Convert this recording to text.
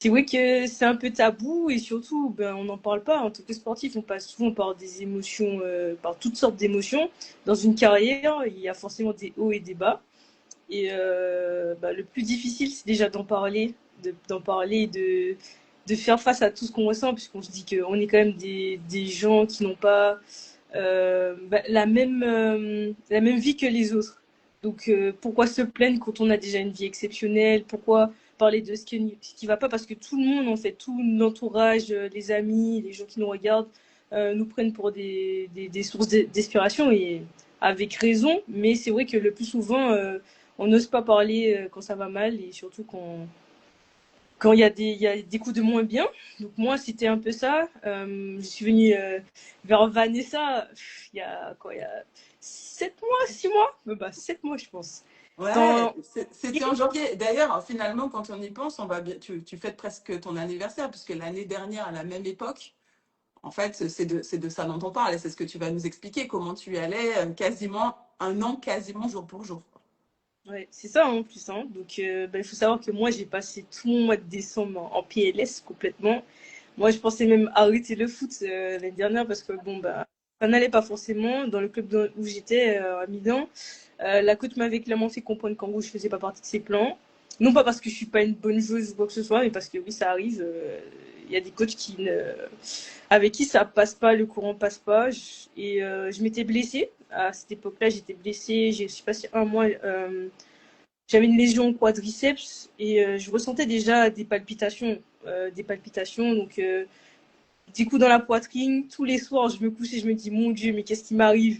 C'est vrai que c'est un peu tabou et surtout, ben, on n'en parle pas. En tant que sportif, on passe souvent par des émotions, par toutes sortes d'émotions. Dans une carrière, il y a forcément des hauts et des bas. Et bah, le plus difficile, c'est déjà d'en parler, d'en parler, de faire face à tout ce qu'on ressent, puisqu'on se dit qu'on est quand même des gens qui n'ont pas bah, la même vie que les autres. Donc pourquoi se plaindre quand on a déjà une vie exceptionnelle? Pourquoi parler de ce qui va pas? Parce que tout le monde, en fait, tout l'entourage, les amis, les gens qui nous regardent, nous prennent pour des sources d'inspiration et avec raison. Mais c'est vrai que le plus souvent, on n'ose pas parler quand ça va mal et surtout quand il y a des coups de moins bien. Donc moi, c'était un peu ça. Je suis venue vers Vanessa il y a quoi, il y a 7 mois, 6 mois, bah 7 mois je pense. Ouais, Dans c'était en janvier. D'ailleurs, finalement, quand on y pense, tu fêtes presque ton anniversaire, puisque l'année dernière, à la même époque, en fait, c'est de ça dont on parle, et c'est ce que tu vas nous expliquer, comment tu y allais quasiment un an, quasiment jour pour jour. ouais, c'est ça en plus. Hein. Donc bah, il faut savoir que moi j'ai passé tout mon mois de décembre en PLS complètement. Moi je pensais même arrêter le foot l'année dernière parce que bon bah ça n'allait pas forcément dans le club où j'étais à Milan. La coach m'avait clairement fait comprendre qu'en gros, je faisais pas partie de ses plans. Non pas parce que je suis pas une bonne joueuse ou quoi que ce soit, mais parce que oui, ça arrive. Il y a des coachs avec qui ça passe pas, le courant passe pas. Et je m'étais blessée. À cette époque-là, j'étais blessée. J'ai suis passé un mois. J'avais une lésion au quadriceps et je ressentais déjà des palpitations. Des palpitations. Donc, des coups dans la poitrine. Tous les soirs, je me couchais, je me dis, mon Dieu, mais qu'est-ce qui m'arrive?